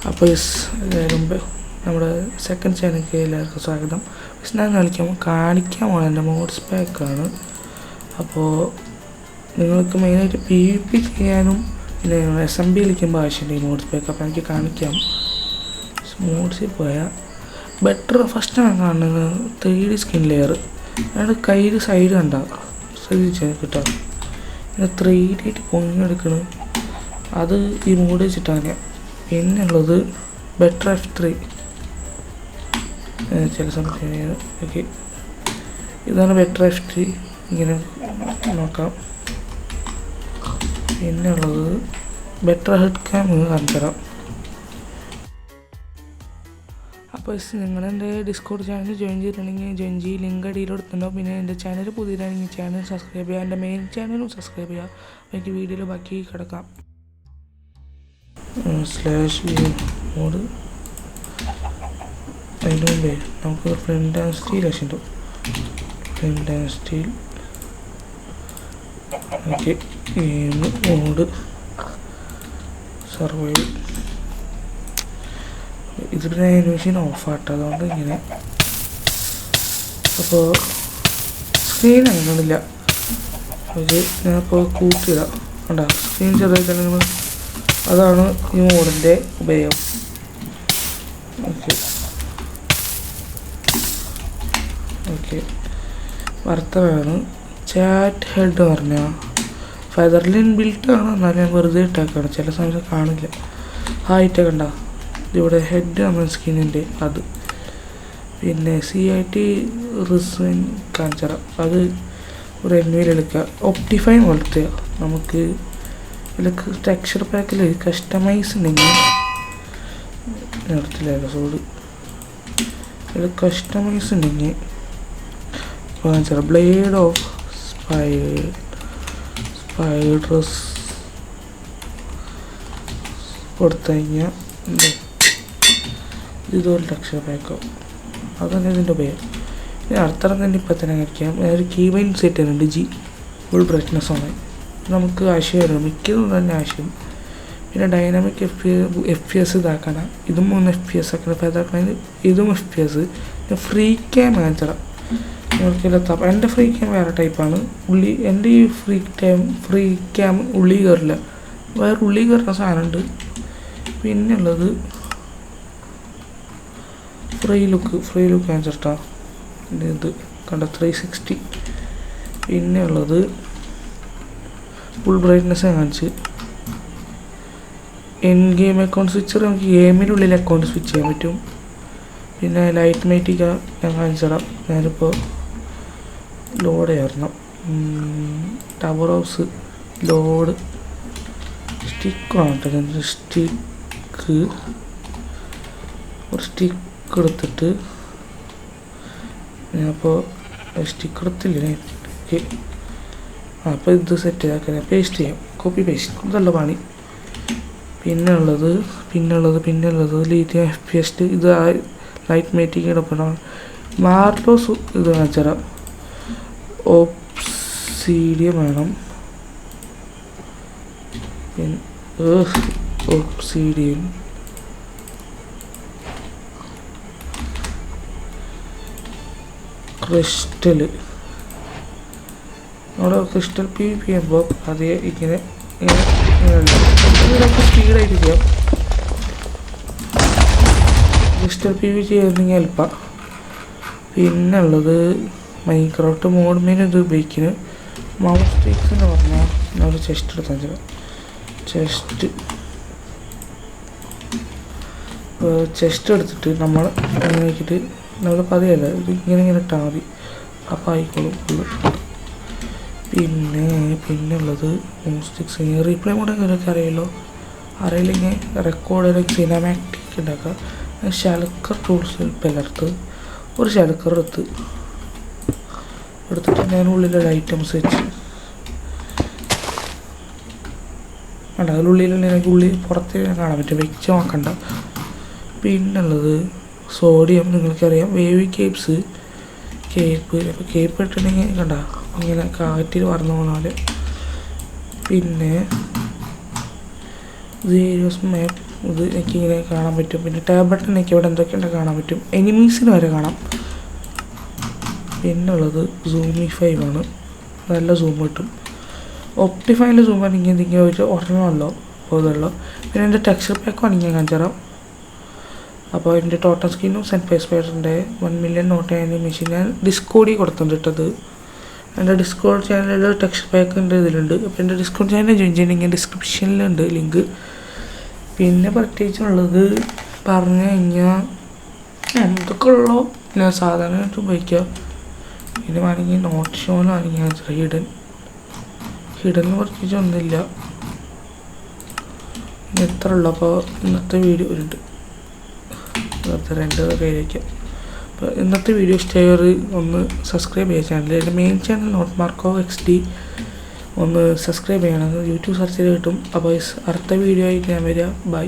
അപ്പോൾ മുമ്പ് നമ്മുടെ സെക്കൻഡ് ചാനലിലേക്ക് എല്ലാവർക്കും സ്വാഗതം. ഞാൻ കാണിക്കാൻ പോകുന്നത് എൻ്റെ മോഡ്സ് പാക്കാണ്. അപ്പോൾ നിങ്ങൾക്ക് മെയിനായിട്ട് PvP ചെയ്യാനും പിന്നെ SMB കളിക്കുമ്പോൾ ആവശ്യമുണ്ട് ഈ മോഡ്സ് പാക്ക്. അപ്പോൾ എനിക്ക് കാണിക്കാം. മോഡ്സിൽ പോയാൽ ബെറ്റർ ഫസ്റ്റാണ് കാണുന്നത് 3D സ്കിൻ ലെയർ. അയാളുടെ കയ്യിൽ സൈഡ് കണ്ടാൽ ശ്രദ്ധിച്ചാൽ കിട്ടാം. പിന്നെ 3D ആയിട്ട് പൊങ്ങിയെടുക്കണം. അത് ഈ മോഡ് വെച്ചിട്ടാണ്. പിന്നെ ഉള്ളത് ബെറ്റർ F3 ചില സമയത്ത്. ഓക്കെ, ഇതാണ് ബെറ്റർ F3. ഇങ്ങനെ നോക്കാം. പിന്നെ ഉള്ളത് ബെറ്റർ ഹെഡ് ക്യാം കാണിച്ചു തരാം. അപ്പോൾ നിങ്ങളെൻ്റെ ഡിസ്കോഡ് ചാനൽ ജോയിൻ ചെയ്തിട്ടുണ്ടെങ്കിൽ ജോയിൻ ചെയ്യും. ലിങ്ക് അടിയിൽ കൊടുത്തിട്ടുണ്ടാവും. പിന്നെ എൻ്റെ ചാനൽ പുതിയതാണെങ്കിൽ ചാനൽ സബ്സ്ക്രൈബ് ചെയ്യുക. എൻ്റെ മെയിൻ ചാനലും സബ്സ്ക്രൈബ് ചെയ്യുക. എനിക്ക് വീഡിയോയിൽ ബാക്കി കിടക്കാം. / മോഡ് അതിന് മുമ്പേ നമുക്ക് ഫ്ലint ആൻഡ് സ്റ്റീൽ ആവശ്യമുണ്ട്. Flint and steel. Okay, game mode survival. ഇത് പിന്നെ ആനിമേഷൻ ഓഫാട്ടോ, അതുകൊണ്ട് ഇങ്ങനെ. അപ്പോൾ സ്ക്രീൻ അങ്ങനെയില്ല. ഓക്കെ, ഞാനിപ്പോൾ കൂട്ടിയിടാം. കണ്ടോ, സ്ക്രീൻ ചെറുതായിട്ട്. അതാണ് ഈ മോഡിൻ്റെ ഉപയോഗം. ഓക്കെ, വർത്തമാണ് ചാറ്റ് ഹെഡ് പറഞ്ഞാൽ ഫെദർലിൻ ബിൽട്ടാണ്. എന്നാലും ഞാൻ വെറുതെ ഇട്ടാക്കാണ്, ചില സമയത്ത് കാണില്ല. ഹൈറ്റൊക്കെ ഉണ്ടോ ഇവിടെ ഹെഡ് നമ്മൾ സ്കിന്നിൻ്റെ അത്. പിന്നെ CIT റിസ്വൻ കാണിച്ചറ, അത് ഒരു NVയിൽ എടുക്കുക. ഒപ്റ്റിഫൈൻ പോലത്തെ നമുക്ക് ഇതിലൊക്കെ ടെക്സ്ചർ പാക്കിൽ കസ്റ്റമൈസ് ഉണ്ടെങ്കിൽ നിർത്തില്ല സോഡ്. ഇതിൽ കസ്റ്റമൈസ് ഉണ്ടെങ്കിൽ ബ്ലേഡ് ഓഫ് സ്പൈഡർസ് കൊടുത്തു കഴിഞ്ഞാൽ ഇതുപോലെ ടെക്സ്ചർ പാക്കോ. അതാണ് ഇതിൻ്റെ ഉപയോഗം. പിന്നെ അടുത്തറം തന്നെ ഇപ്പം തന്നെ കഴിക്കാം. ഒരു കീബൈൻ സെറ്റ് ചെയ്യുന്നുണ്ട് G ഫുൾ ബ്രൈറ്റ്നസ് ആണ്. നമുക്ക് ആശയം വരണം, മിക്കതും തന്നെ ആശയം. പിന്നെ ഡൈനാമിക് FPS ഇതാക്കണം. ഇതും 3 FPS ആക്കണം. ഫെദാക്കണമെങ്കിൽ ഇതും FPS. പിന്നെ ഫ്രീ ക്യാം കാണിച്ചടാം. എൻ്റെ ഫ്രീ ക്യാം വേറെ ടൈപ്പാണ്. എൻ്റെ ഈ ഫ്രീ ക്യാം ഉള്ളി കയറില്ല, വേറെ ഉള്ളി കയറുന്ന സാധനമുണ്ട്. പിന്നെ ഉള്ളത് ഫ്രീ ലുക്ക് കാണിച്ചിട്ടാ. ഇത് കണ്ട 360. പിന്നെ ഉള്ളത് ഫുൾ ബ്രൈറ്റ്നസ് കാണിച്ച്. എൻ ഗെയിം അക്കൗണ്ട് സ്വിച്ചർ, നമുക്ക് ഗെയിമിനുള്ളിൽ അക്കൗണ്ട് സ്വിച്ച് ചെയ്യാൻ പറ്റും. പിന്നെ ലൈറ്റ് മൈറ്റിക്ക ഞാൻ കാണിച്ചിടാം. ഞാനിപ്പോൾ ലോഡ് ചെയ്യണം. ടവർ ഹൗസ് ലോഡ് സ്റ്റിക്കാണ് കേട്ടോ. ഒരു സ്റ്റിക്ക് എടുത്തിട്ട് ഞാനിപ്പോൾ സ്റ്റിക്ക് എടുത്തില്ലേ. ഓക്കെ, അപ്പോൾ ഇത് സെറ്റ് ചെയ്താക്കാൻ പേസ്റ്റ് ചെയ്യാം. കോപ്പി പേസ്റ്റ്, ഇതല്ല പണി. പിന്നുള്ളത് ലീറ്റിയം FPS. ഇത് ലൈറ്റ് മേറ്റിക്ക് ഇടപെടണം. മാർലോസ് ഇത് കാണിച്ചുതരാം. ഓപ്സീഡിയം വേണം. പിന്നെ ഓപ്സീഡിയം, ക്രിസ്റ്റൽ. നമ്മുടെ ക്രിസ്റ്റൽ PvP ചെയ്യുമ്പോൾ അതേ ഇങ്ങനെ സ്പീഡായിട്ട് ചെയ്യാം. ക്രിസ്റ്റൽ PvP ചെയ്യുന്നെങ്കിൽ എളുപ്പം. പിന്നെ ഉള്ളത് മൈൻക്രാഫ്റ്റ് മോഡ് മെയിൻ ഇത് ഉപയോഗിക്കുന്നത് മൗസ് സ്റ്റിക്സ് എന്ന് പറഞ്ഞാൽ നമ്മൾ ചെസ്റ്റ് എടുത്താൽ ചെസ്റ്റ് എടുത്തിട്ട് നമ്മൾ നോക്കിയിട്ട് നമ്മൾ പതിയല്ല ഇത് ഇങ്ങനെ ഇട്ടാൽ മതി. അപ്പം ആയിക്കോളും ഫുള്ള്. പിന്നെ ഉള്ളത് സ്റ്റിക്സ് റീപ്ലേ മോഡ് നിങ്ങൾക്ക് അറിയാമല്ലോ. അറിയില്ലെങ്കിൽ റെക്കോർഡ് സിനിമാറ്റിക് ഉണ്ടാക്കുക. ഷെൽക്കർ ടൂൾസ് പകർത്ത് ഒരു ഷെൽക്കർ എടുത്തിട്ട് ഞാൻ ഉള്ളിലുള്ള ഐറ്റംസ് വെച്ച് വേണ്ട. അതിനുള്ളിലുള്ള എനിക്ക് ഉള്ളിൽ പുറത്ത് കാണാൻ പറ്റും, വെച്ച് നോക്കണ്ട. പിന്നുള്ളത് സോഡിയം, നിങ്ങൾക്കറിയാം. വേവി കേപ്പ്. അപ്പോൾ കേപ്പ് ഇട്ടിട്ടുണ്ടെങ്കിൽ കണ്ട ഇങ്ങനെ കാറ്റിൽ പറന്നു പോകുന്ന പോലെ. പിന്നെ ഇത് ഏരിയസ് മാപ്പ്, ഇത് എനിക്കിങ്ങനെ കാണാൻ പറ്റും. പിന്നെ ടാബ് ബട്ടൺ എനിക്ക് ഇവിടെ എന്തൊക്കെയുണ്ട് കാണാൻ പറ്റും. എനിമീസിന് വരെ കാണാം. പിന്നുള്ളത് സൂമിഫൈ ആണ്, നല്ല സൂം കിട്ടും. ഒപ്റ്റിഫൈൻ്റെ സൂം ആണെങ്കിൽ എന്തെങ്കിലും ഒരു ഒരെണ്ണമല്ലോ പോകുന്നല്ലോ. പിന്നെ എൻ്റെ ടെക്സ്ചർ പാക്ക് ആണെങ്കിൽ ഞാൻ കാണിച്ചു തരാം. അപ്പോൾ എൻ്റെ ടോട്ടൽ സ്ക്രീനും സെൻറ്റ് ഫേസ് പേഴ്സിൻ്റെ 1 മില്യൺ നോട്ട് ആനിമേഷൻ ഞാൻ ഡിസ്കോഡിൽ കൊടുത്തിട്ടുണ്ട് ഇട്ടത്. എൻ്റെ ഡിസ്കോഡ് ചാനലിൽ ടെക്സ്ചർ പാക്കിൻ്റെ ഇതിലുണ്ട്. അപ്പോൾ എൻ്റെ ഡിസ്കോഡ് ചാനൽ ജോയിൻ ചെയ്യണമെങ്കിൽ ഡിസ്ക്രിപ്ഷനിലുണ്ട് ലിങ്ക്. പിന്നെ പ്രത്യേകിച്ചുള്ളത് പറഞ്ഞു കഴിഞ്ഞാൽ എന്തൊക്കെ ഉള്ളോ ഞാൻ സാധാരണയായിട്ട് ഉപയോഗിക്കുക. പിന്നെ വേണമെങ്കിൽ നോട്ട് ഷോനാണെങ്കിൽ ഹിഡൻ പ്രത്യേകിച്ച് ഒന്നുമില്ല. എത്ര ഉള്ളു. അപ്പോൾ ഇന്നത്തെ വീഡിയോ ഉണ്ട്, ഇന്നത്തെ 2 പേരേക്കാം. അപ്പോൾ ഇന്നത്തെ വീഡിയോ ഇഷ്ടമായവർ ഒന്ന് സബ്സ്ക്രൈബ് ചെയ്യുക ചാനൽ. എൻ്റെ main channel not Marco XD ഒന്ന് സബ്സ്ക്രൈബ് ചെയ്യണം. യൂട്യൂബ് സെർച്ച് ചെയ്ത് കിട്ടും. അപ്പോൾ അടുത്ത വീഡിയോ ആയിട്ട് ഞാൻ വരിക. ബൈ.